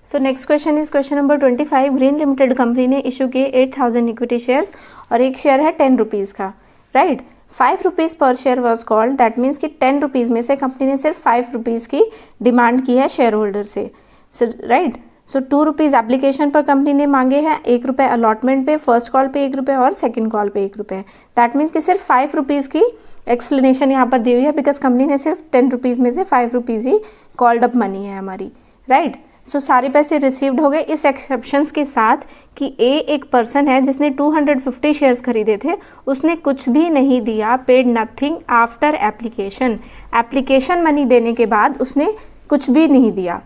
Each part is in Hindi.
So next question is question number 25। Green limited company ने इशू किए 8000 इक्विटी शेयर्स और एक शेयर है 10 रुपीज़ का, राइट। 5 रुपीज़ पर share was called, that means कि 10 रुपीज़ में से कंपनी ने सिर्फ 5 रुपीज़ की डिमांड की है शेयर होल्डर से, राइट। सो 2 रुपीज़ एप्लीकेशन पर कंपनी ने मांगे हैं, 1 रुपये अलॉटमेंट पे, फर्स्ट कॉल पे 1 रुपये और सेकंड कॉल पे 1 रुपये। दैट मीन्स कि सिर्फ 5 रुपीज़ की एक्सप्लेनेशन यहाँ पर दी हुई है, बिकॉज कंपनी ने सिर्फ 10 रुपीज़ में से 5 rupees he called up money है हमारी, राइट। सो सारे पैसे रिसीव्ड हो गए, इस एक्सेप्शंस के साथ कि ए एक पर्सन है जिसने 250 शेयर्स खरीदे थे, उसने कुछ भी नहीं दिया, paid nothing after application. Application money देने के बाद उसने कुछ भी नहीं दिया,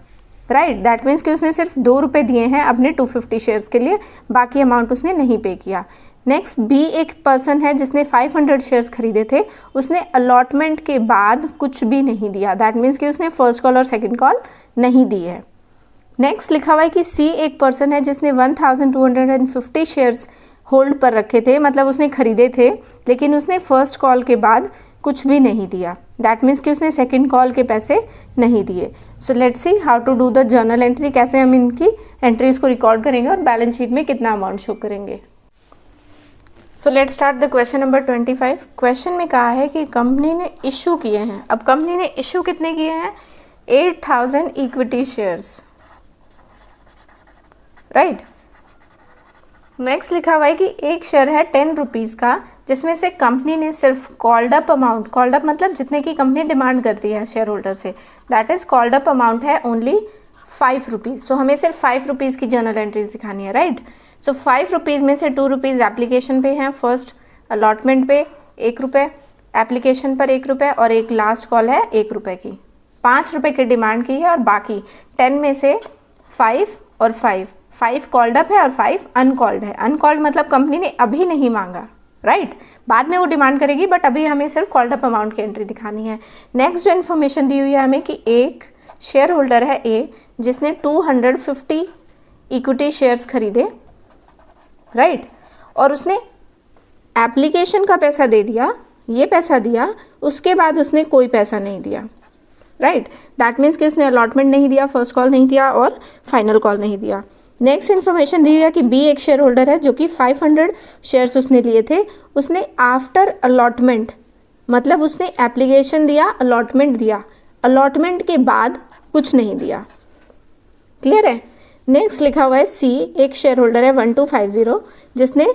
राइट। दैट मीन्स कि उसने सिर्फ 2 रुपये दिए हैं अपने 250 शेयर्स के लिए, बाकी अमाउंट उसने नहीं पे किया। नेक्स्ट बी एक पर्सन है जिसने 500 शेयर्स खरीदे थे, उसने अलॉटमेंट के बाद कुछ भी नहीं दिया, दैट मीन्स कि उसने फर्स्ट कॉल और सेकंड कॉल नहीं दी है। नेक्स्ट लिखा हुआ है कि सी एक पर्सन है जिसने 1250 शेयर्स होल्ड पर रखे थे, मतलब उसने खरीदे थे लेकिन उसने फर्स्ट कॉल के बाद कुछ भी नहीं दिया, दैट मीन्स कि उसने सेकंड कॉल के पैसे नहीं दिए। So let's see how to do the journal entry, कैसे हम इनकी एंट्रीज को रिकॉर्ड करेंगे और बैलेंस शीट में कितना अमाउंट शो करेंगे। So let's start the question number 25। Question में कहा है कि कंपनी ने इशू किए हैं, अब कंपनी ने इशू कितने किए हैं, 8000 इक्विटी शेयर्स, राइट। नेक्स्ट लिखा हुआ है कि एक शेयर है 10 रुपीज़ का, जिसमें से कंपनी ने सिर्फ called up amount, called up मतलब जितने की कंपनी डिमांड करती है शेयर होल्डर से, that is called up amount है ओनली 5 रुपीज़। सो हमें सिर्फ 5 रुपीज़ की जर्नल एंट्रीज दिखानी है, राइट। सो 5 रुपीज़ में से 2 रुपीज़ एप्लीकेशन पे हैं, फर्स्ट अलॉटमेंट पे 1 रुपये, एप्लीकेशन पर 1 रुपये और एक लास्ट कॉल है 1 रुपये की, 5 रुपये की डिमांड की है और बाकी 10 में से 5 और 5 कॉल्ड अप है और 5 अनकॉल्ड है। अनकॉल्ड मतलब कंपनी ने अभी नहीं मांगा, राइट, बाद में वो डिमांड करेगी, बट अभी हमें सिर्फ कॉल्ड अप अमाउंट की एंट्री दिखानी है। नेक्स्ट जो इन्फॉर्मेशन दी हुई है हमें कि एक शेयर होल्डर है ए जिसने 250 इक्विटी शेयर्स खरीदे, राइट, और उसने एप्लीकेशन का पैसा दे दिया, ये पैसा दिया, उसके बाद उसने कोई पैसा नहीं दिया, राइट। दैट मीन्स कि उसने अलॉटमेंट नहीं दिया, फर्स्ट कॉल नहीं दिया और फाइनल कॉल नहीं दिया। नेक्स्ट इन्फॉर्मेशन दी हुई है कि बी एक शेयर होल्डर है जो कि 500 शेयर्स उसने लिए थे, उसने आफ्टर अलॉटमेंट, मतलब उसने एप्लीकेशन दिया, अलॉटमेंट दिया, अलॉटमेंट के बाद कुछ नहीं दिया, क्लियर है। नेक्स्ट लिखा हुआ है सी एक शेयर होल्डर है 1250 जिसने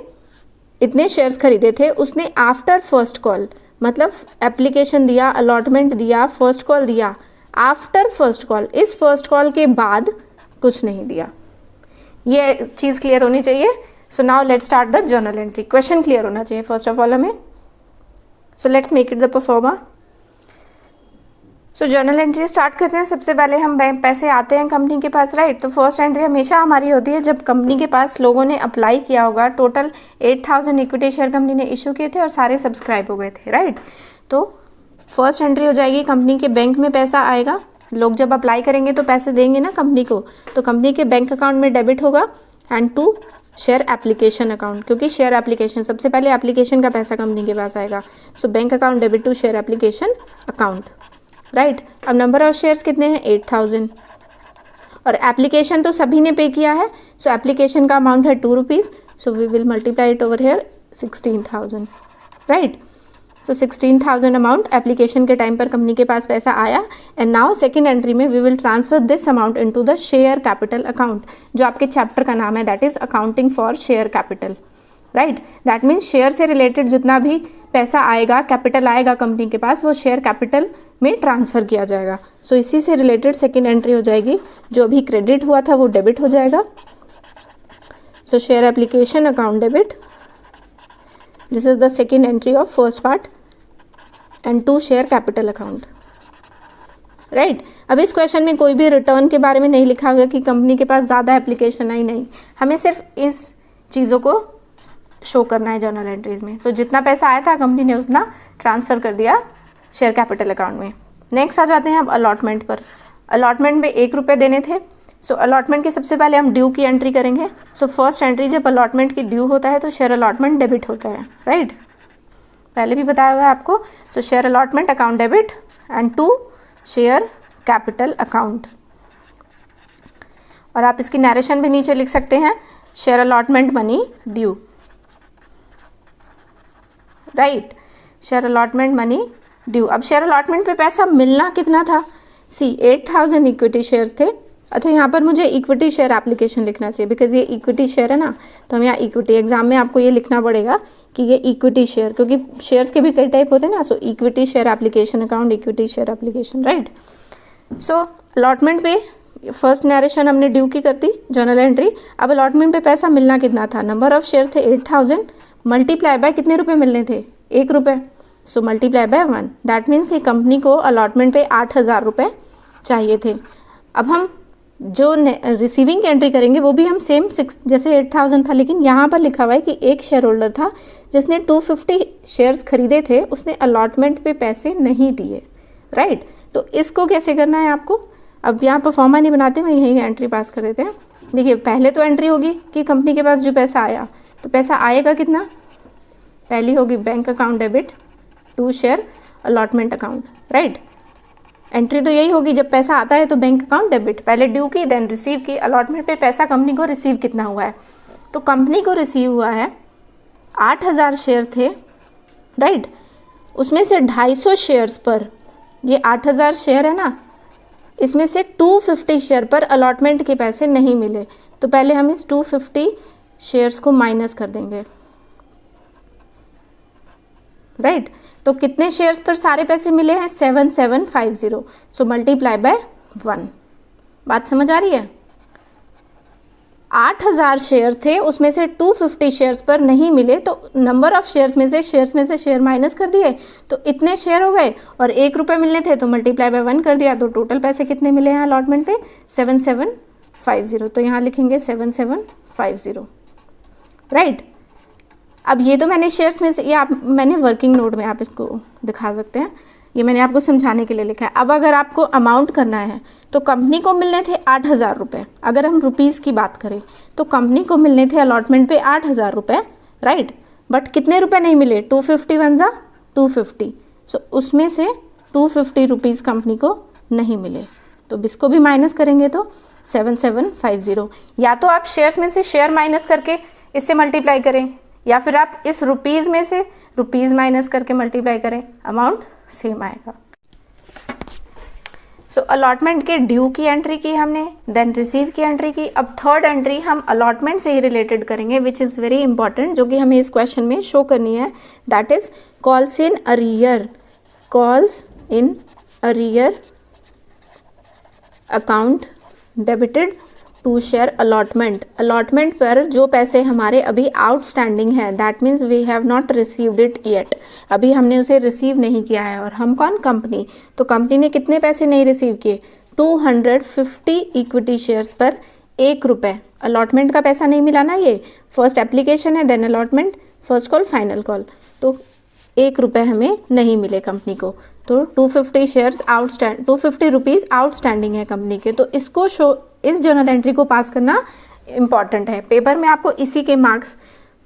इतने शेयर्स खरीदे थे, उसने आफ्टर फर्स्ट कॉल, मतलब एप्लीकेशन दिया, अलॉटमेंट दिया, फर्स्ट कॉल दिया, आफ्टर फर्स्ट कॉल, इस फर्स्ट कॉल के बाद कुछ नहीं दिया। ये चीज़ क्लियर होनी चाहिए। So now let's start the journal entry. Question clear होना चाहिए फर्स्ट ऑफ ऑल हमें। So let's make it the pro forma. So journal entry start करते हैं। सबसे पहले हम पैसे आते हैं कंपनी के पास, राइट। तो फर्स्ट एंट्री हमेशा हमारी होती है जब कंपनी के पास लोगों ने अप्लाई किया होगा, टोटल 8000 इक्विटी शेयर कंपनी ने इशू किए थे और सारे सब्सक्राइब हो गए थे, राइट। तो फर्स्ट एंट्री हो जाएगी, कंपनी के बैंक में पैसा आएगा, लोग जब अप्लाई करेंगे तो पैसे देंगे ना कंपनी को, तो कंपनी के बैंक अकाउंट में डेबिट होगा and to share application account, क्योंकि शेयर एप्लीकेशन सबसे पहले एप्लीकेशन का पैसा कंपनी के पास आएगा। So bank account debit to share application account, right. अब नंबर ऑफ शेयर्स कितने हैं, 8000, और एप्लीकेशन तो सभी ने पे किया है, सो एप्लीकेशन का अमाउंट है 2 rupees, so we will multiply it over here 16,000, right. So 16,000 amount application के टाइम पर कंपनी के पास पैसा आया एंड नाउ सेकंड एंट्री में we will transfer this amount into the share capital account, जो आपके चैप्टर का नाम है, that is accounting for share capital, right. That means share से रिलेटेड जितना भी पैसा आएगा, कैपिटल आएगा कंपनी के पास, वो शेयर कैपिटल में ट्रांसफ़र किया जाएगा। सो इसी से रिलेटेड सेकेंड एंट्री हो जाएगी, जो अभी क्रेडिट हुआ था वो डेबिट हो जाएगा। So share application account debit, this is the second entry of first part and to share capital account, right. अब इस क्वेश्चन में कोई भी रिटर्न के बारे में नहीं लिखा हुआ कि कंपनी के पास ज़्यादा एप्लीकेशन आई, नहीं, हमें सिर्फ इस चीज़ों को शो करना है जर्नल एंट्रीज में। सो जितना पैसा आया था कंपनी ने उतना ट्रांसफ़र कर दिया शेयर कैपिटल अकाउंट में। नेक्स्ट आ जाते हैं अब अलॉटमेंट पर। अलॉटमेंट में 1 रुपये देने थे, सो अलॉटमेंट के सबसे पहले हम ड्यू की एंट्री करेंगे। सो फर्स्ट एंट्री जब अलॉटमेंट की ड्यू होता है तो शेयर अलॉटमेंट डेबिट होता है, राइट, पहले भी बताया हुआ है आपको। So share allotment account debit and to share capital account, और आप इसकी नरेशन भी नीचे लिख सकते हैं, share allotment money due, right, share allotment money due. अब शेयर अलॉटमेंट पे पैसा मिलना कितना था, सी 8000 इक्विटी शेयर्स थे। अच्छा, यहाँ पर मुझे इक्विटी शेयर एप्लीकेशन लिखना चाहिए बिकॉज ये इक्विटी शेयर है ना, तो हम यहाँ इक्विटी, एग्जाम में आपको ये लिखना पड़ेगा कि ये इक्विटी शेयर, क्योंकि शेयर्स के भी कई टाइप होते हैं ना, so equity share application account, equity share application, right. So allotment पे फर्स्ट नरेशन हमने ड्यू की कर दी, जर्नल एंट्री। अब अलॉटमेंट पे पैसा मिलना कितना था, नंबर ऑफ शेयर थे 8000 मल्टीप्लाई बाय कितने रुपए मिलने थे, 1 रुपये, so multiply by 1, that means कि कंपनी को अलॉटमेंट पे 8000 रुपये चाहिए थे। अब हम जो रिसीविंग की एंट्री करेंगे वो भी हम सेम 6 जैसे 8000 था, लेकिन यहाँ पर लिखा हुआ है कि एक शेयर होल्डर था जिसने 250 शेयर्स खरीदे थे, उसने अलॉटमेंट पे पैसे नहीं दिए, राइट। तो इसको कैसे करना है आपको, अब यहाँ परफॉर्मा नहीं बनाते, मैं यही एंट्री पास कर देते हैं। देखिए, पहले तो एंट्री होगी कि कंपनी के पास जो पैसा आया, तो पैसा आएगा कितना, पहली होगी bank account debit to share allotment account, right. Entry तो यही होगी, जब पैसा आता है तो बैंक अकाउंट डेबिट, पहले ड्यू की देन रिसीव की। अलॉटमेंट पे पैसा कंपनी को रिसीव कितना हुआ है, तो कंपनी को रिसीव हुआ है 8000 शेयर थे, राइट। उसमें से 250 शेयर्स पर, ये 8000 शेयर है ना, इसमें से 250 शेयर पर अलॉटमेंट के पैसे नहीं मिले, तो पहले हम इस 250 शेयर्स को माइनस कर देंगे, राइट। तो कितने शेयर्स पर सारे पैसे मिले हैं, 7750, सो मल्टीप्लाई बाय 1। बात समझ आ रही है, 8000 शेयर्स थे, उसमें से 250 शेयर्स पर नहीं मिले, तो नंबर ऑफ शेयर्स में से शेयर माइनस कर दिए, तो इतने शेयर हो गए, और 1 रुपये मिलने थे तो मल्टीप्लाई बाय 1 कर दिया, तो टोटल पैसे कितने मिले हैं अलॉटमेंट पे, 7750, तो यहाँ लिखेंगे 7750, राइट। अब ये तो मैंने शेयर्स में से, ये आप मैंने वर्किंग नोट में आप इसको दिखा सकते हैं, ये मैंने आपको समझाने के लिए लिखा है। अब अगर आपको अमाउंट करना है तो कंपनी को मिलने थे 8000 रुपये, अगर हम रुपीज़ की बात करें तो कंपनी को मिलने थे अलॉटमेंट पे 8000 रुपये, राइट। बट कितने रुपए नहीं मिले, 250 वन जा 250, सो उसमें से 250 रुपीज़ कंपनी को नहीं मिले, तो इसको भी माइनस करेंगे तो 7750। या तो आप शेयर्स में से शेयर माइनस करके इससे मल्टीप्लाई करें, या फिर आप इस रुपीज़ में से रुपीज़ माइनस करके मल्टीप्लाई करें, अमाउंट सेम आएगा। सो अलॉटमेंट के ड्यू की एंट्री की हमने, देन रिसीव की एंट्री की। अब थर्ड एंट्री हम अलॉटमेंट से ही रिलेटेड करेंगे, विच इज़ वेरी इंपॉर्टेंट, जो कि हमें इस क्वेश्चन में शो करनी है, that is calls in arrear, calls in arrear account debited to share allotment. Allotment पर जो पैसे हमारे अभी आउटस्टैंडिंग है, that means we have not received it yet, अभी हमने उसे रिसीव नहीं किया है। और हम कौन, कंपनी, तो कंपनी ने कितने पैसे नहीं रिसीव किए, 250 इक्विटी शेयर्स पर 1 रुपये। अलॉटमेंट का पैसा नहीं मिला ना, ये फर्स्ट एप्लीकेशन है, then allotment, first call final call, तो 1 रुपये हमें नहीं मिले कंपनी को, तो 250 शेयर्स आउटस्टैंड 250 रुपीज़ आउटस्टैंडिंग है कंपनी के। तो इसको शो, इस जर्नल एंट्री को पास करना इम्पॉर्टेंट है, पेपर में आपको इसी के मार्क्स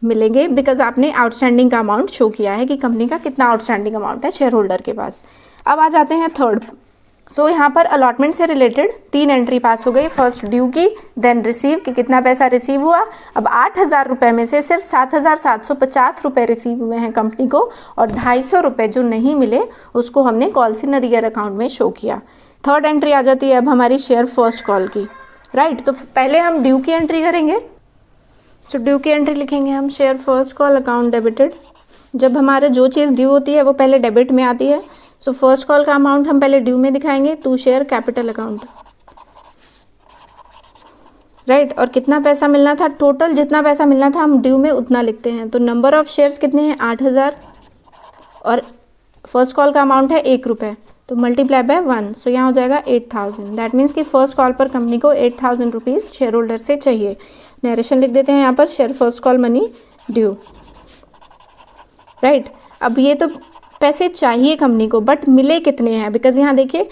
मिलेंगे, बिकॉज आपने आउटस्टैंडिंग का अमाउंट शो किया है कि कंपनी का कितना आउटस्टैंडिंग अमाउंट है शेयर होल्डर के पास। अब आ जाते हैं थर्ड। सो यहाँ पर अलॉटमेंट से रिलेटेड 3 एंट्री पास हो गई, फर्स्ट ड्यू की, देन रिसीव कि कितना पैसा रिसीव हुआ। अब 8000 रुपये में से सिर्फ 7750 रुपये रिसीव हुए हैं कंपनी को, और 250 रुपये जो नहीं मिले उसको हमने कॉल्स इन अरियर अकाउंट में शो किया। थर्ड एंट्री आ जाती है अब हमारी शेयर फर्स्ट कॉल की, राइट। तो पहले हम ड्यू की एंट्री करेंगे, सो ड्यू की एंट्री लिखेंगे हम, share first call account debited. जब हमारे जो चीज़ ड्यू होती है वो पहले डेबिट में आती है, सो फर्स्ट कॉल का अमाउंट हम पहले ड्यू में दिखाएंगे, to share capital account, right. और कितना पैसा मिलना था, टोटल जितना पैसा मिलना था हम ड्यू में उतना लिखते हैं। तो नंबर ऑफ शेयर्स कितने हैं, 8000, और फर्स्ट कॉल का अमाउंट है 1 रुपये, तो मल्टीप्लाई बाय 1, सो यहाँ हो जाएगा 8000। दैट मीन्स कि फर्स्ट कॉल पर कंपनी को 8000 रुपीज़ शेयर होल्डर से चाहिए। नरेशन लिख देते हैं यहाँ पर, share first call money due, right. अब ये तो पैसे चाहिए कंपनी को, बट मिले कितने हैं, बिकॉज यहाँ देखिए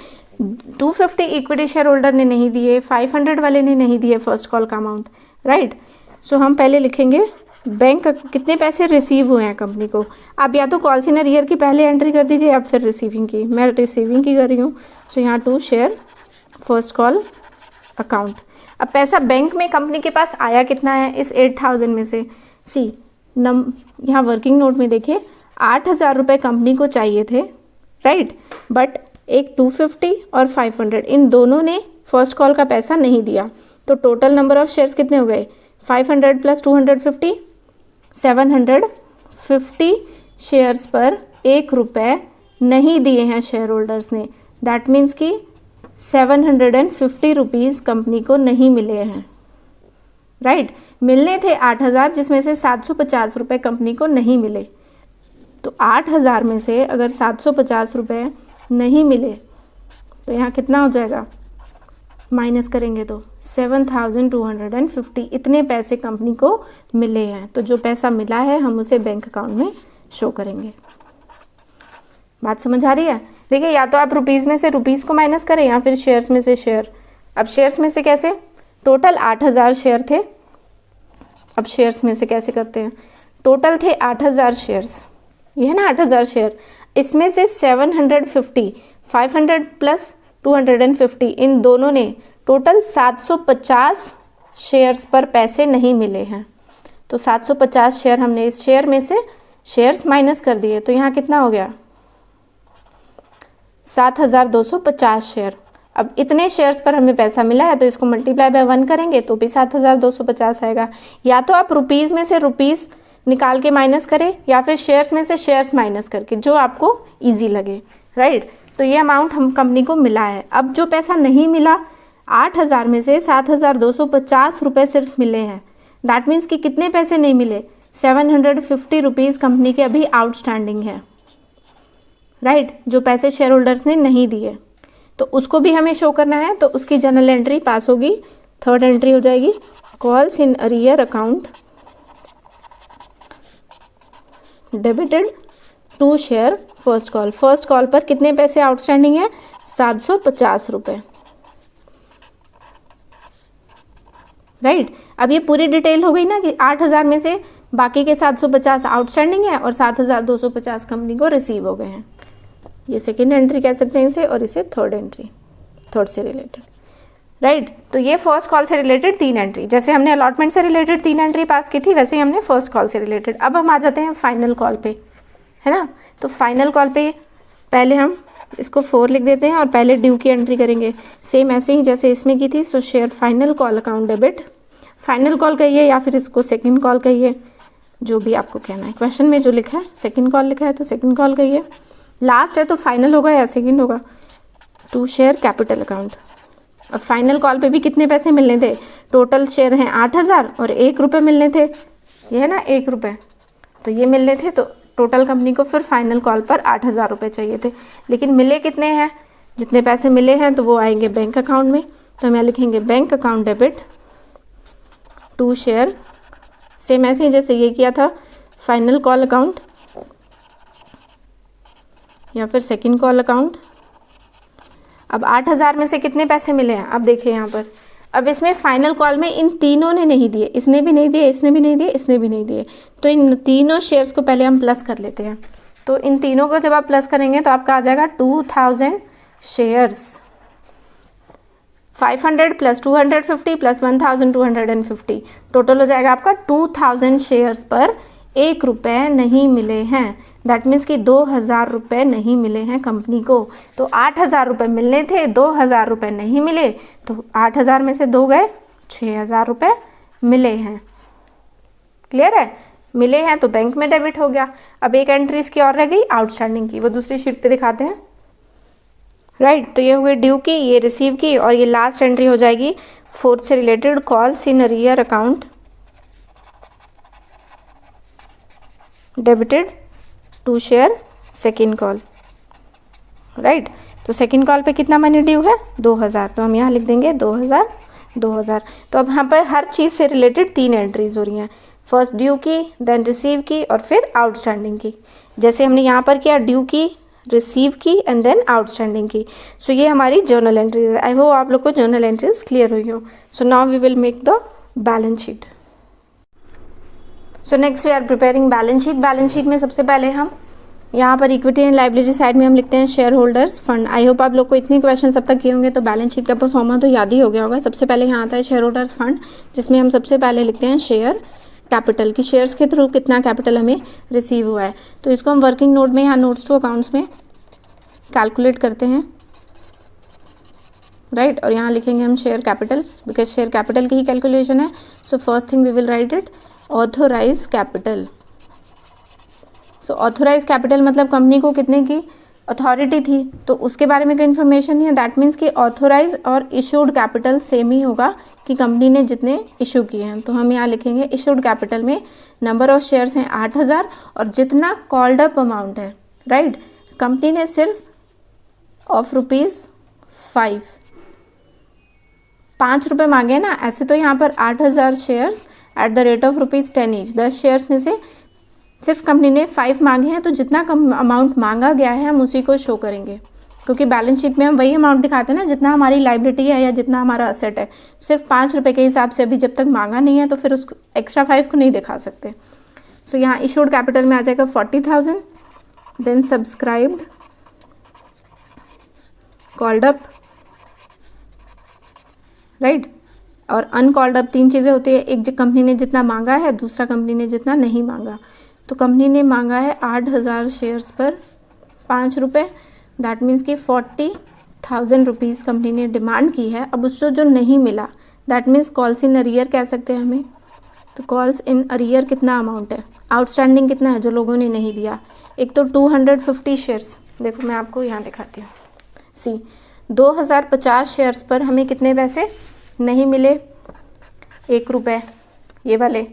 250 इक्विटी शेयर होल्डर ने नहीं दिए, 500 वाले ने नहीं दिए फर्स्ट कॉल का अमाउंट, राइट। सो हम पहले लिखेंगे बैंक कितने पैसे रिसीव हुए हैं कंपनी को। आप या तो कॉल्स इन अरियर की पहले एंट्री कर दीजिए, या फिर रिसीविंग की, मैं रिसीविंग की कर रही हूँ। सो यहाँ to share first call account. अब पैसा बैंक में कंपनी के पास आया कितना है इस 8000 में से, सी यहाँ वर्किंग नोट में देखिए 8000 रुपये कंपनी को चाहिए थे, राइट, बट एक 250 और 500 इन दोनों ने फर्स्ट कॉल का पैसा नहीं दिया, तो टोटल नंबर ऑफ शेयर्स कितने हो गए 500 प्लस 250 750 शेयर्स पर 1 रुपये नहीं दिए हैं शेयर होल्डर्स ने। दैट मीन्स कि 750 रुपीज़ कंपनी को नहीं मिले हैं, राइट। मिलने थे 8000 जिसमें से 750 रुपये कंपनी को नहीं मिले, तो 8000 में से अगर 750 रुपये नहीं मिले तो यहाँ कितना हो जाएगा, माइनस करेंगे तो 7250 इतने पैसे कंपनी को मिले हैं। तो जो पैसा मिला है हम उसे बैंक अकाउंट में शो करेंगे। बात समझ आ रही है? देखिए या तो आप रुपीज़ में से रुपीज़ को माइनस करें या फिर शेयर्स में से शेयर। अब शेयर्स में से कैसे, टोटल 8000 शेयर थे, अब शेयर्स में से कैसे करते हैं, टोटल थे 8000 शेयर्स, ये है ना 8000 शेयर, इसमें से 750 500 प्लस 250 इन दोनों ने टोटल 750 शेयर्स पर पैसे नहीं मिले हैं। तो 750 शेयर हमने इस शेयर में से शेयर्स माइनस कर दिए, तो यहाँ कितना हो गया 7250 शेयर। अब इतने शेयर्स पर हमें पैसा मिला है तो इसको मल्टीप्लाई बाय 1 करेंगे तो भी 7250 आएगा। या तो आप रुपीज़ में से रुपीज़ निकाल के माइनस करें या फिर शेयर्स में से शेयर्स माइनस करके, जो आपको इजी लगे, राइट। तो ये अमाउंट हम कंपनी को मिला है। अब जो पैसा नहीं मिला 8000 में से 7250 रुपये सिर्फ मिले हैं। दैट मीन्स कि कितने पैसे नहीं मिले, 750 रुपीज़ कंपनी के अभी आउटस्टैंडिंग है, राइट, जो पैसे शेयर होल्डर्स ने नहीं दिए, तो उसको भी हमें शो करना है। तो उसकी जर्नल एंट्री पास होगी, थर्ड एंट्री हो जाएगी calls in arrear account debited to share first call. First call पर कितने पैसे आउटस्टैंडिंग है, 750 रुपये, राइट। अब ये पूरी डिटेल हो गई ना कि 8000 में से बाकी के 750 आउटस्टैंडिंग है और 7250 कंपनी को रिसीव हो गए हैं। ये सेकेंड एंट्री कह सकते हैं इसे, और इसे थर्ड एंट्री, थर्ड से रिलेटेड, राइट। तो ये फर्स्ट कॉल से रिलेटेड 3 एंट्री, जैसे हमने अलॉटमेंट से रिलेटेड 3 एंट्री पास की थी वैसे ही हमने फर्स्ट कॉल से रिलेटेड। अब हम आ जाते हैं फाइनल कॉल पे, है ना। तो फाइनल कॉल पे पहले हम इसको 4 लिख देते हैं और पहले ड्यू की एंट्री करेंगे, सेम ऐसे ही जैसे इसमें की थी। सो share final call account debit, final call कहिए या फिर इसको सेकेंड कॉल कहिए, जो भी आपको कहना है। क्वेश्चन में जो लिखा है सेकेंड कॉल लिखा है तो सेकेंड कॉल कहिए, लास्ट है तो फाइनल होगा या सेकेंड होगा। To share capital account. अब फाइनल कॉल पे भी कितने पैसे मिलने थे, टोटल शेयर हैं 8000 और 1 रुपये मिलने थे, ये है ना 1 रुपये, तो ये मिलने थे। तो टोटल कंपनी को फिर फाइनल कॉल पर 8000 रुपये चाहिए थे, लेकिन मिले कितने हैं, जितने पैसे मिले हैं तो वो आएंगे बैंक अकाउंट में। तो हम यहाँ लिखेंगे bank account debit to share, same ऐसे ही जैसे ये किया था फाइनल कॉल अकाउंट या फिर सेकंड कॉल अकाउंट। अब 8000 में से कितने पैसे मिले हैं, अब देखिए यहाँ पर, अब इसमें फाइनल कॉल में इन तीनों ने नहीं दिए, इसने भी नहीं दिए, इसने भी नहीं दिए, इसने भी नहीं दिए, तो इन तीनों शेयर्स को पहले हम प्लस कर लेते हैं। तो इन तीनों को जब आप प्लस करेंगे तो आपका आ जाएगा 2000 शेयर्स, 500 प्लस 250 प्लस 1250, टोटल हो जाएगा आपका 2000 शेयर्स पर 1 रुपये नहीं मिले हैं। दैट मीन्स कि 2000 रुपये नहीं मिले हैं कंपनी को। तो 8000 रुपये मिलने थे, 2000 रुपये नहीं मिले, तो 8000 में से 2 गए, 6000 रुपये मिले हैं। क्लियर है, मिले हैं तो बैंक में डेबिट हो गया। अब एक एंट्री इसकी और रह गई आउटस्टैंडिंग की, वो दूसरी शीट पे दिखाते हैं, राइट। तो ये हो गई ड्यू की, ये रिसीव की, और ये लास्ट एंट्री हो जाएगी फोर्थ से related calls in arrear account debited to share second call, right. तो सेकेंड कॉल पे कितना मनी ड्यू है, 2000, तो हम यहाँ लिख देंगे 2000। तो अब यहाँ पर हर चीज़ से रिलेटेड 3 एंट्रीज हो रही हैं, फर्स्ट ड्यू की, देन रिसीव की और फिर आउटस्टैंडिंग की। जैसे हमने यहाँ पर किया ड्यू की, रिसीव की एंड देन आउटस्टैंडिंग की। सो ये हमारी जर्नल एंट्रीज है। आई होप आप लोग को जर्नल एंट्रीज क्लियर हुई हो। So now we will make the balance sheet. So next we are preparing balance sheet. Balance sheet में सबसे पहले हम यहाँ पर इक्विटी एंड लाइबिलिटी साइड में हम लिखते हैं शेयर होल्डर्स फंड। आई होप आप लोग को इतने क्वेश्चन अब तक किए होंगे तो बैलेंस शीट का परफॉर्मा तो याद ही हो गया होगा। सबसे पहले यहाँ आता है शेयर होल्डर्स फंड, जिसमें हम सबसे पहले लिखते हैं शेयर कैपिटल की शेयर्स के थ्रू कितना कैपिटल हमें रिसीव हुआ है। तो इसको हम वर्किंग नोट में या नोट्स टू अकाउंट्स में कैलकुलेट करते हैं, राइट। और यहाँ लिखेंगे हम share capital, because share capital की ही कैलकुलेशन है। So first thing we will write it authorise capital. So authorise capital मतलब कंपनी को कितने की अथॉरिटी थी, तो उसके बारे में कोई इन्फॉर्मेशन नहीं है। दैट मीन्स कि ऑथोराइज और इशूड कैपिटल सेम ही होगा कि कंपनी ने जितने इशू किए हैं। तो हम यहाँ लिखेंगे इशूड कैपिटल में नंबर ऑफ शेयर्स हैं 8000 और जितना कॉल्ड अप अमाउंट है, राइट। कंपनी ने सिर्फ ऑफ ₹5 मांगे ना, ऐसे तो यहाँ पर 8000 shares at the rate of ₹10 each. 10 shares में से सिर्फ कंपनी ने 5 मांगे हैं, तो जितना कम अमाउंट मांगा गया है हम उसी को शो करेंगे, क्योंकि बैलेंस शीट में हम वही अमाउंट दिखाते हैं ना जितना हमारी लाइबिलिटी है या जितना हमारा असेट है। सिर्फ ₹5 के हिसाब से अभी जब तक मांगा नहीं है तो फिर उस एक्स्ट्रा 5 को नहीं दिखा सकते। सो यहाँ इशूड कैपिटल में आ जाएगा 40,000, then subscribed, called up, right, और अनकॉल्ड अप। 3 चीज़ें होती है, एक जो कंपनी ने जितना मांगा है, दूसरा कंपनी ने जितना नहीं मांगा। तो कंपनी ने मांगा है 8000 शेयर्स पर ₹5, दैट मीन्स कि 40,000 रुपीज़ कंपनी ने डिमांड की है। अब उसको जो नहीं मिला, that means calls in arrear कह सकते हैं हमें। तो कॉल्स इन अरियर कितना अमाउंट है, आउटस्टैंडिंग कितना है जो लोगों ने नहीं दिया। एक तो 250 शेयर्स, देखो मैं आपको यहाँ दिखाती हूँ। सी 2050 शेयर्स पर हमें कितने पैसे नहीं मिले, ₹1, ये वाले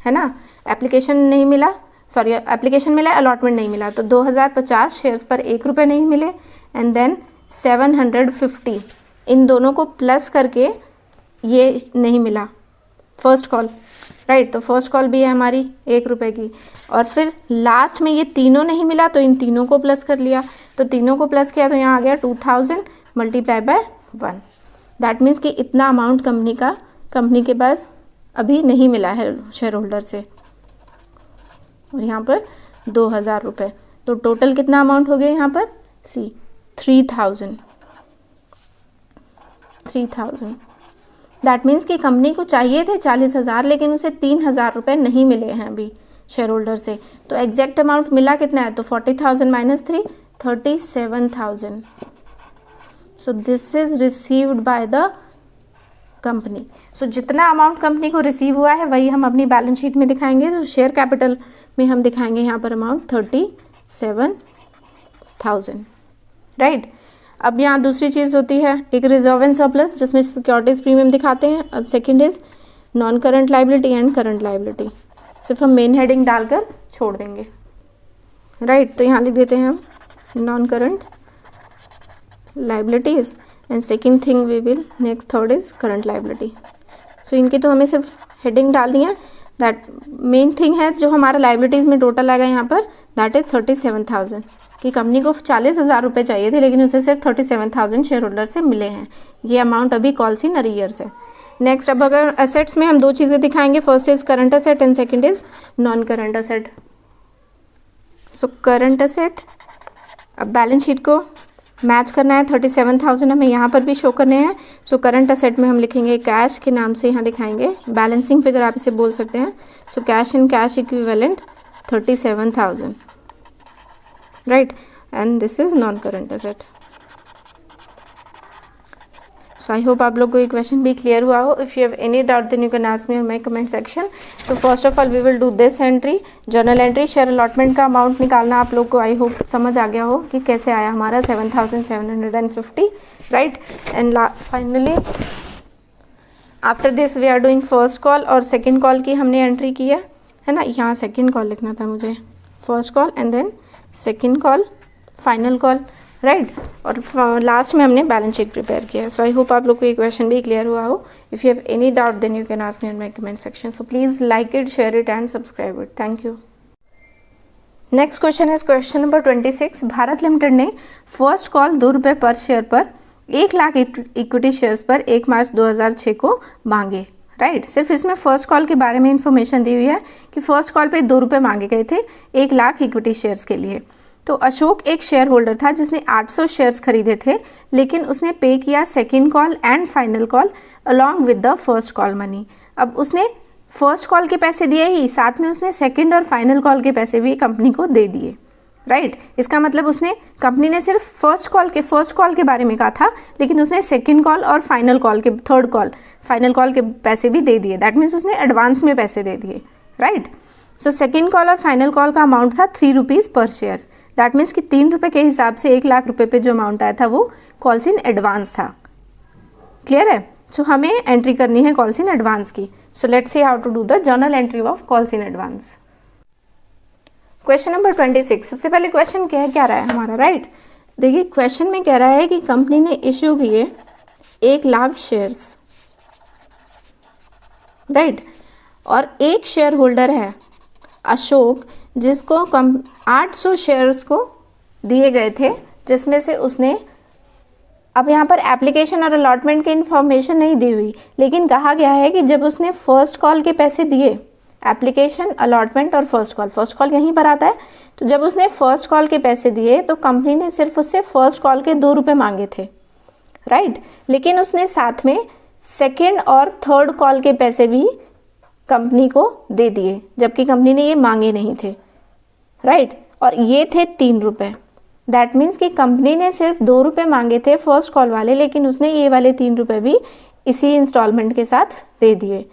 है ना। एप्लीकेशन नहीं मिला, सॉरी एप्लीकेशन मिला, अलॉटमेंट नहीं मिला। तो 2050 शेयर्स पर ₹1 नहीं मिले, एंड देन 750 इन दोनों को प्लस करके ये नहीं मिला फर्स्ट कॉल, राइट। तो फर्स्ट कॉल भी है हमारी ₹1 की, और फिर लास्ट में ये तीनों नहीं मिला तो इन तीनों को प्लस कर लिया। तो तीनों को प्लस किया तो यहाँ आ गया 2000 मल्टीप्लाई बाय 1। दैट मीन्स कि इतना अमाउंट कंपनी के पास अभी नहीं मिला है शेयर होल्डर से, और यहाँ पर ₹2000। तो टोटल कितना अमाउंट हो गया यहाँ पर, सी 3000। दैट मीन्स कि कंपनी को चाहिए थे 40,000, लेकिन उसे ₹3000 नहीं मिले हैं अभी शेयर होल्डर से। तो एग्जैक्ट अमाउंट मिला कितना है, तो 40,000 minus 3 37,000। So this is received by the company. So जितना अमाउंट कंपनी को रिसीव हुआ है वही हम अपनी बैलेंस शीट में दिखाएंगे। तो शेयर कैपिटल में हम दिखाएंगे यहाँ पर अमाउंट 37,000, राइट। अब यहाँ दूसरी चीज़ होती है एक रिजर्व एंड सरप्लस, जिसमें सिक्योरिटीज प्रीमियम दिखाते हैं, और second is non current liability and current liability. सिर्फ हम मेन हेडिंग डालकर छोड़ देंगे, राइट। तो यहाँ लिख देते हैं हम non current liabilities, and second thing we will next third is current liability. So इनकी तो हमें सिर्फ हेडिंग डालनी है। दैट मेन थिंग है जो हमारा लाइबिलिटीज़ में टोटल आएगा यहाँ पर, दैट इज 37,000 कि कंपनी को 40,000 चाहिए थे, लेकिन उसे सिर्फ 37,000 शेयर होल्डर से मिले हैं। ये अमाउंट अभी कॉल्स इन अरियर्स है। नेक्स्ट अब अगर एसेट्स में हम 2 चीज़ें दिखाएंगे, first is current asset and second is non current asset. So current asset, अब बैलेंस शीट को मैच करना है, 37,000 हमें यहाँ पर भी शो करने हैं। सो करंट असेट में हम लिखेंगे कैश के नाम से, यहाँ दिखाएंगे बैलेंसिंग फिगर आप इसे बोल सकते हैं। So cash and cash equivalent 37,000, right, and this is non current asset. So I hope आप लोग को ये क्वेश्चन भी क्लियर हुआ हो। If you have any doubt then you can ask me in my comment section. So first of all we will do this entry, journal entry. Share allotment का अमाउंट निकालना आप लोग को आई होप समझ आ गया हो कि कैसे आया हमारा 7,750, right. And finally after this we are doing first call और सेकेंड कॉल की हमने एंट्री की है ना। यहाँ सेकेंड कॉल लिखना था मुझे, first call and then second call, final call, right. और लास्ट में हमने बैलेंस शीट प्रिपेयर किया है। सो आई होप आप लोग को ये क्वेश्चन भी क्लियर हुआ हो। If you have any doubt then you can ask me in my comment section. So please like it, share it and subscribe it. Thank you. Next question है क्वेश्चन नंबर 26। भारत लिमिटेड ने फर्स्ट कॉल ₹2 पर शेयर पर 1 लाख इक्विटी शेयर्स पर 1 मार्च 2006 को मांगे, राइट। सिर्फ इसमें फर्स्ट कॉल के बारे में इंफॉर्मेशन दी हुई है कि फर्स्ट कॉल पे 2 रुपये मांगे गए थे 1 लाख इक्विटी शेयर्स के लिए। तो अशोक एक शेयर होल्डर था जिसने 800 शेयर्स खरीदे थे, लेकिन उसने पे किया second call and final call along with the first call money. अब उसने फर्स्ट कॉल के पैसे दिए ही, साथ में उसने सेकेंड और फाइनल कॉल के पैसे भी कंपनी को दे दिए, राइट। इसका मतलब उसने, कंपनी ने सिर्फ फर्स्ट कॉल के बारे में कहा था, लेकिन उसने सेकेंड कॉल और फाइनल कॉल के, थर्ड कॉल फाइनल कॉल के पैसे भी दे दिए। दैट मीन्स उसने एडवांस में पैसे दे दिए, राइट। सो सेकेंड कॉल और फाइनल कॉल का अमाउंट था 3 रुपीज़ पर शेयर। दैट मीन्स कि 3 रुपये के हिसाब से 1 लाख रुपये पे जो अमाउंट आया था वो कॉल्स इन एडवांस था। क्लियर है? सो हमें एंट्री करनी है कॉल्स इन एडवांस की। So let's see how to do the journal entry of calls in advance. Question number 26। सबसे पहले क्वेश्चन क्या रहा है हमारा, राइट। देखिए क्वेश्चन में कह रहा है कि कंपनी ने इश्यू किए 1 लाख शेयर्स, राइट, और एक शेयर होल्डर है अशोक जिसको 800 शेयर्स को दिए गए थे, जिसमें से उसने, अब यहाँ पर एप्लीकेशन और अलॉटमेंट की इन्फॉर्मेशन नहीं दी हुई, लेकिन कहा गया है कि जब उसने फर्स्ट कॉल के पैसे दिए, एप्लीकेशन, अलॉटमेंट और फर्स्ट कॉल यहीं पर आता है, तो जब उसने फर्स्ट कॉल के पैसे दिए तो कंपनी ने सिर्फ उससे फर्स्ट कॉल के 2 रुपये मांगे थे, राइट। लेकिन उसने साथ में सेकेंड और थर्ड कॉल के पैसे भी कंपनी को दे दिए, जबकि कंपनी ने ये मांगे नहीं थे, राइट। और ये थे 3 रुपये। दैट मीन्स कि कंपनी ने सिर्फ 2 रुपये मांगे थे फर्स्ट कॉल वाले, लेकिन उसने ये वाले 3 रुपये भी इसी इंस्टॉलमेंट के साथ दे दिए,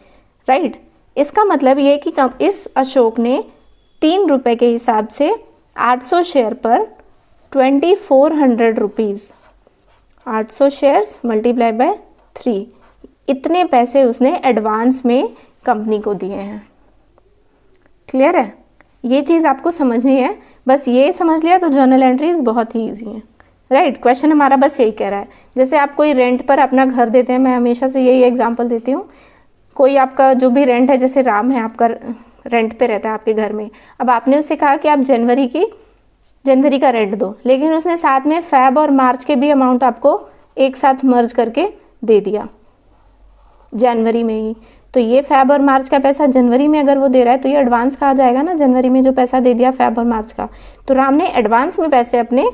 राइट। इसका मतलब ये कि इस अशोक ने 3 रुपये के हिसाब से 800 शेयर पर 2400 रुपीज़, 800 शेयर्स मल्टीप्लाई बाय 3, इतने पैसे उसने एडवांस में कंपनी को दिए हैं। क्लियर है? ये चीज़ आपको समझनी है, बस ये समझ लिया तो जर्नल एंट्रीज बहुत ही ईजी हैं, राइट। क्वेश्चन हमारा बस यही कह रहा है, जैसे आप कोई रेंट पर अपना घर देते हैं, मैं हमेशा से यही एग्जांपल देती हूँ, कोई आपका जो भी रेंट है, जैसे राम है आपका रेंट पे रहता है आपके घर में, अब आपने उससे कहा कि आप जनवरी का रेंट दो, लेकिन उसने साथ में फैब और मार्च के भी अमाउंट आपको एक साथ मर्ज करके दे दिया जनवरी में ही, तो ये फैब और मार्च का पैसा जनवरी में अगर वो दे रहा है तो ये एडवांस कहा जाएगा ना, जनवरी में जो पैसा दे दिया फैब और मार्च का। तो राम ने एडवांस में पैसे अपने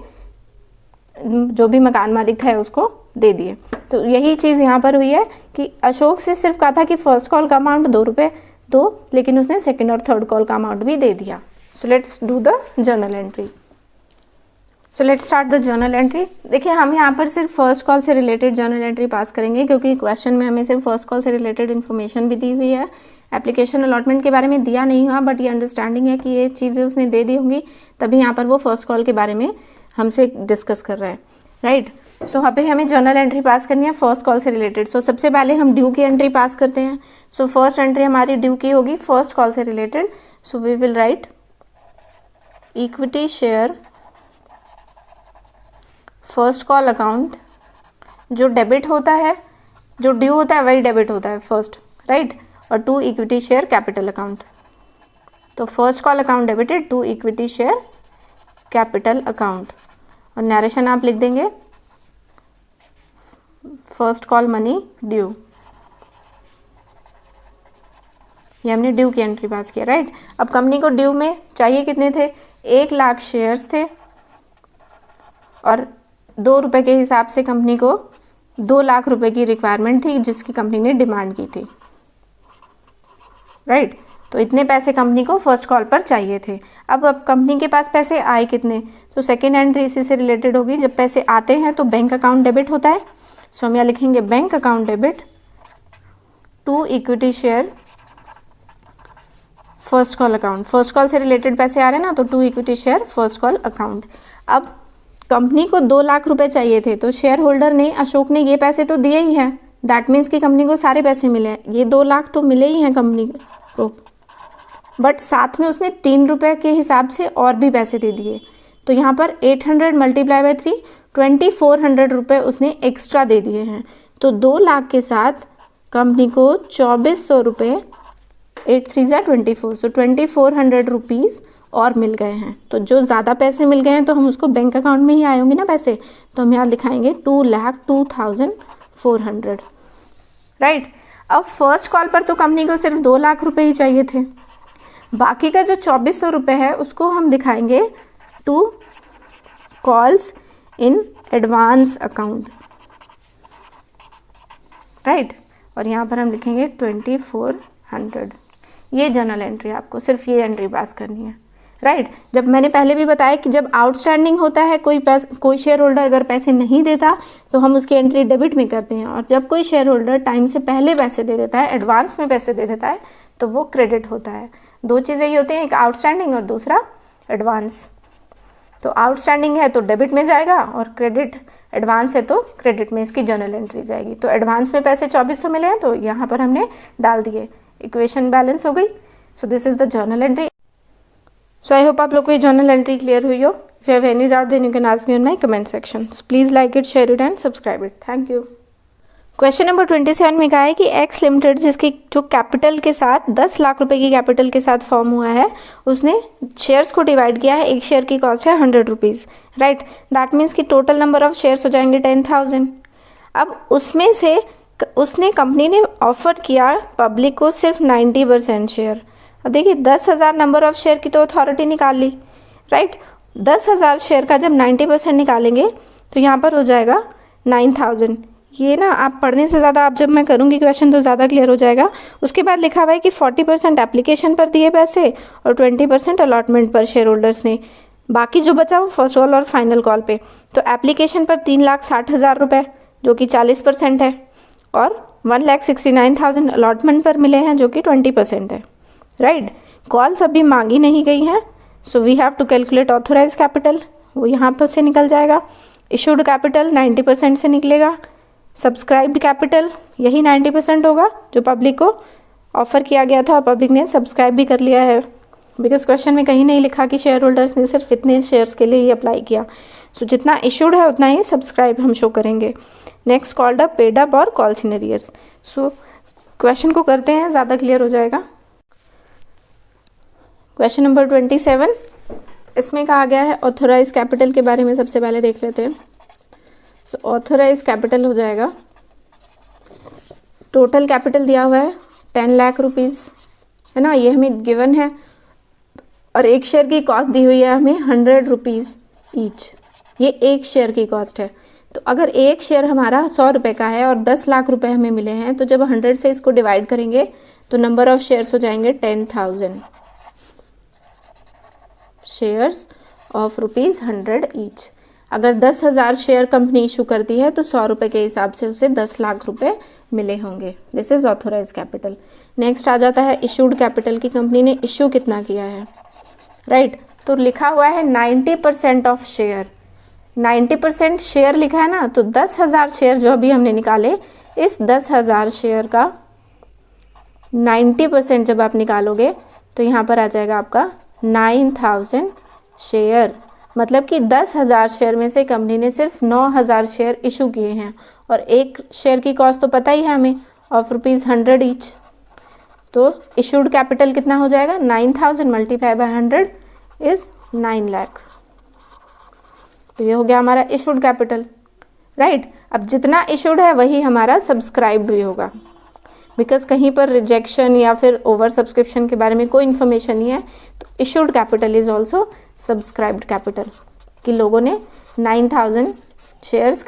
जो भी मकान मालिक था उसको दे दिए। तो यही चीज़ यहाँ पर हुई है कि अशोक से सिर्फ कहा था कि फर्स्ट कॉल का अमाउंट 2 रुपये दो, लेकिन उसने सेकेंड और थर्ड कॉल का अमाउंट भी दे दिया। So let's do the journal entry. So let's start the journal entry. देखिए हम यहाँ पर सिर्फ फर्स्ट कॉल से रिलेटेड जर्नल एंट्री पास करेंगे, क्योंकि क्वेश्चन में हमें सिर्फ फर्स्ट कॉल से रिलेटेड इन्फॉर्मेशन भी दी हुई है, एप्लीकेशन अलॉटमेंट के बारे में दिया नहीं हुआ, बट ये अंडरस्टैंडिंग है कि ये चीज़ें उसने दे दी होंगी, तभी यहाँ पर वो फर्स्ट कॉल के बारे में हमसे डिस्कस कर रहा है, राइट। सो यहाँ पे हमें जर्नल एंट्री पास करनी है फर्स्ट कॉल से रिलेटेड। सो सबसे पहले हम ड्यू की एंट्री पास करते हैं। सो फर्स्ट एंट्री हमारी ड्यू की होगी फर्स्ट कॉल से related. So we will write equity share first call account, जो डेबिट होता है, जो ड्यू होता है वही डेबिट होता है फर्स्ट, राइट, और to equity share capital account. तो first call account debited, to equity share capital account, और नरेशन आप लिख देंगे फर्स्ट कॉल मनी ड्यू। ये हमने ड्यू की एंट्री पास किया, राइट। अब कंपनी को ड्यू में चाहिए कितने थे, 1 लाख शेयर्स थे, और 2 रुपये के हिसाब से कंपनी को 2 लाख रुपए की रिक्वायरमेंट थी जिसकी कंपनी ने डिमांड की थी, राइट। तो इतने पैसे कंपनी को फर्स्ट कॉल पर चाहिए थे। अब कंपनी के पास पैसे आए कितने, तो सेकेंड एंट्री इसी से रिलेटेड होगी। जब पैसे आते हैं तो बैंक अकाउंट डेबिट होता है। सो हम यहाँ लिखेंगे bank account debit to equity share first call account. First call से रिलेटेड पैसे आ रहे हैं ना, तो to equity share first call account. अब कंपनी को 2 लाख रुपए चाहिए थे, तो शेयर होल्डर ने, अशोक ने ये पैसे तो दिए ही हैं, दैट मीन्स कि कंपनी को सारे पैसे मिले हैं, ये 2 लाख तो मिले ही हैं कंपनी को, बट साथ में उसने 3 रुपये के हिसाब से और भी पैसे दे दिए। तो यहाँ पर 800 मल्टीप्लाई बाय 3, 2400 रुपये उसने एक्स्ट्रा दे दिए हैं। तो 2 लाख के साथ कंपनी को 2400 रुपये, 8 3 जा 24, सो 2400 रुपीज़ और मिल गए हैं। तो जो ज़्यादा पैसे मिल गए हैं तो हम उसको बैंक अकाउंट में ही आए होंगे ना पैसे, तो हम यहाँ दिखाएंगे 2,02,400, राइट। अब फर्स्ट कॉल पर तो कंपनी को सिर्फ 2 लाख रुपए ही चाहिए थे, बाकी का जो 2400 रुपये है उसको हम दिखाएंगे to calls in advance account, right. और यहाँ पर हम लिखेंगे 2400। ये जर्नल एंट्री, आपको सिर्फ ये एंट्री पास करनी है, राइट। जब मैंने पहले भी बताया कि जब आउटस्टैंडिंग होता है, कोई शेयर होल्डर अगर पैसे नहीं देता तो हम उसकी एंट्री डेबिट में करते हैं, और जब कोई शेयर होल्डर टाइम से पहले पैसे दे देता है, एडवांस में पैसे दे देता है, तो वो क्रेडिट होता है। 2 चीज़ें ही होती हैं, एक आउटस्टैंडिंग और दूसरा एडवांस। तो आउटस्टैंडिंग है तो डेबिट में जाएगा और क्रेडिट एडवांस है तो क्रेडिट में इसकी जर्नल एंट्री जाएगी। तो एडवांस में पैसे 2400 मिले हैं तो यहाँ पर हमने डाल दिए, इक्वेशन बैलेंस हो गई। So this is the journal entry. So I hope आप लोग को ये जर्नल एंट्री क्लियर हुई हो। If you have any doubt then you can ask me on my comment section. So please like it, share it and subscribe it. Thank you. Question number 27 में कहा है कि एक्स लिमिटेड, जिसकी जो कैपिटल के साथ 10 लाख रुपए की कैपिटल के साथ फॉर्म हुआ है, उसने शेयर्स को डिवाइड किया है। एक शेयर की कॉस्ट है 100 रुपीज़, राइट। दैट मीन्स कि टोटल नंबर ऑफ शेयर्स हो जाएंगे 10,000। अब उसमें से उसने कंपनी ने ऑफर किया पब्लिक को सिर्फ 90% शेयर। अब देखिए 10,000 नंबर ऑफ शेयर की तो अथॉरिटी निकाल ली, राइट। 10,000 शेयर का जब 90% निकालेंगे तो यहाँ पर हो जाएगा 9,000। ये ना आप पढ़ने से ज़्यादा, आप जब मैं करूँगी क्वेश्चन तो ज़्यादा क्लियर हो जाएगा। उसके बाद लिखा हुआ है कि 40% एप्लीकेशन पर दिए पैसे और 20% अलॉटमेंट पर शेयर होल्डर्स ने, बाकी जो बचा वो फर्स्ट कॉल और फाइनल कॉल पे। तो एप्लीकेशन पर 3,60,000 रुपये जो कि 40% है, और 1,69,000 अलॉटमेंट पर मिले हैं जो कि 20% है, राइट। कॉल्स अभी मांगी नहीं गई हैं, so we have to calculate authorise capital, वो यहाँ पर से निकल जाएगा। इशूड कैपिटल 90% से निकलेगा। सब्सक्राइब्ड कैपिटल यही 90% होगा जो पब्लिक को ऑफर किया गया था और पब्लिक ने सब्सक्राइब भी कर लिया है, बिकॉज क्वेश्चन में कहीं नहीं लिखा कि शेयर होल्डर्स ने सिर्फ इतने शेयर्स के लिए ही अप्लाई किया। सो जितना इशूड है उतना ही सब्सक्राइब हम शो करेंगे। Next called up, paid up और calls in arrears. So question को करते हैं, ज़्यादा क्लियर हो जाएगा। क्वेश्चन नंबर 27, इसमें कहा गया है ऑथोराइज कैपिटल के बारे में सबसे पहले देख लेते हैं। सो ऑथोराइज कैपिटल हो जाएगा, टोटल कैपिटल दिया हुआ है 10 लाख रुपीज़, है ना, ये हमें गिवन है। और एक शेयर की कॉस्ट दी हुई है हमें 100 रुपीज़ ईच, ये एक शेयर की कॉस्ट है। तो अगर एक शेयर हमारा 100 रुपये का है और 10 लाख रुपए हमें मिले हैं, तो जब 100 से इसको डिवाइड करेंगे तो नंबर ऑफ शेयर्स हो जाएंगे 10,000 शेयर्स ऑफ ₹100 ईच। अगर 10,000 शेयर कंपनी इशू करती है तो 100 रुपये के हिसाब से उसे 10 लाख रुपए मिले होंगे। This is authorise capital. Next आ जाता है इशूड कैपिटल, की कंपनी ने इशू कितना किया है, राइट। तो लिखा हुआ है 90% ऑफ शेयर, 90% शेयर लिखा है ना, तो 10,000 शेयर जो अभी हमने निकाले, इस 10,000 शेयर का 90% जब आप निकालोगे तो यहाँ पर आ जाएगा आपका 9,000 शेयर। मतलब कि 10,000 शेयर में से कंपनी ने सिर्फ 9,000 शेयर इशू किए हैं, और एक शेयर की कॉस्ट तो पता ही है हमें ऑफ ₹100 ईच। तो इशूड कैपिटल कितना हो जाएगा, 9,000 मल्टीप्लाई बाय 100 इज 9 लाख। तो ये हो गया हमारा इशूड कैपिटल, राइट। अब जितना इशूड है वही हमारा सब्सक्राइब्ड भी होगा, बिकॉज कहीं पर रिजेक्शन या फिर ओवर सब्सक्रिप्शन के बारे में कोई इन्फॉर्मेशन नहीं है। तो issued capital is also subscribed capital, कि लोगों ने 9,000 शेयर्स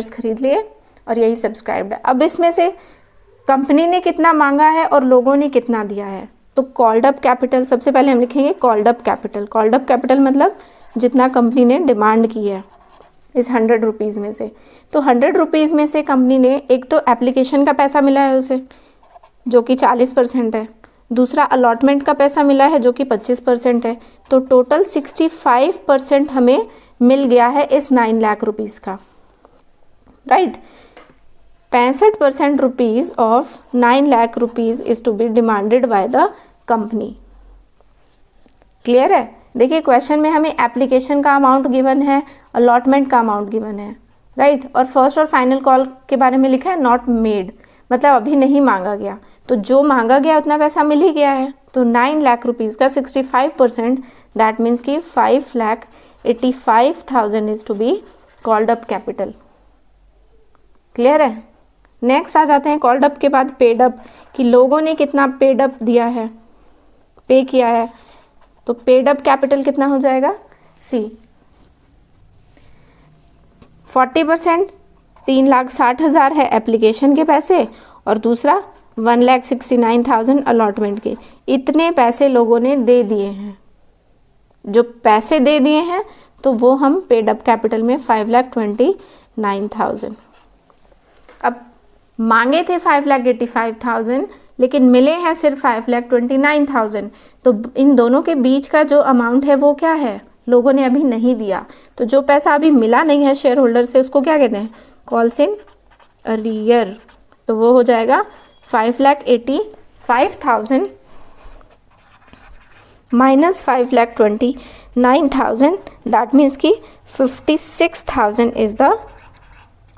खरीद लिए और यही सब्सक्राइब्ड है। अब इसमें से कंपनी ने कितना मांगा है और लोगों ने कितना दिया है, तो कॉल्ड अप कैपिटल सबसे पहले हम लिखेंगे। Called up capital, called up capital मतलब जितना कंपनी ने डिमांड की है इस 100 रुपीज़ में से। तो 100 रुपीज़ में से कंपनी ने, एक तो एप्लीकेशन का पैसा मिला है उसे जो कि 40% है, दूसरा अलॉटमेंट का पैसा मिला है जो कि 25% है। तो टोटल 65% हमें मिल गया है इस 9 लाख रुपीज़ का, right. 65% rupees of 9 lakh rupees is to be demanded by the company. Clear है। देखिए क्वेश्चन में हमें एप्लीकेशन का अमाउंट गिवन है, अलॉटमेंट का अमाउंट गिवन है, राइट। और फर्स्ट और फाइनल कॉल के बारे में लिखा है नॉट मेड, मतलब अभी नहीं मांगा गया। तो जो मांगा गया उतना पैसा मिल ही गया है। तो 9 लाख रुपीज़ का 65%, दैट मीन्स कि 5,85,000 is to be called up capital. Clear है। नेक्स्ट आ जाते हैं कॉल्ड अप के बाद पेड अप, कि लोगों ने कितना पेड अप दिया है, पे किया है। तो पेड अप कैपिटल कितना हो जाएगा, सी 40% 3,60,000 है एप्लीकेशन के पैसे, और दूसरा 1,69,000 अलॉटमेंट के। इतने पैसे लोगों ने दे दिए हैं, जो पैसे दे दिए हैं तो वो हम पेड अप कैपिटल में 5,29,000। अब मांगे थे 5,85,000 लेकिन मिले हैं सिर्फ 5,29,000, तो इन दोनों के बीच का जो अमाउंट है वो क्या है, लोगों ने अभी नहीं दिया। तो जो पैसा अभी मिला नहीं है शेयर होल्डर से उसको क्या कहते हैं, कॉल्स इन अरियर। तो वो हो जाएगा 5,85,000 माइनस 5,29,000, दैट मीन्स कि 56,000 is the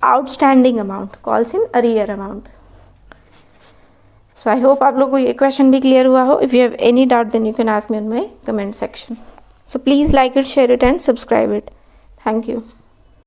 outstanding amount, calls in arrear amount. So I hope आप लोगों को ये क्वेश्चन भी क्लियर हुआ हो। If you have any doubt then you can ask me in my comment section. So please like it, share it and subscribe it. Thank you.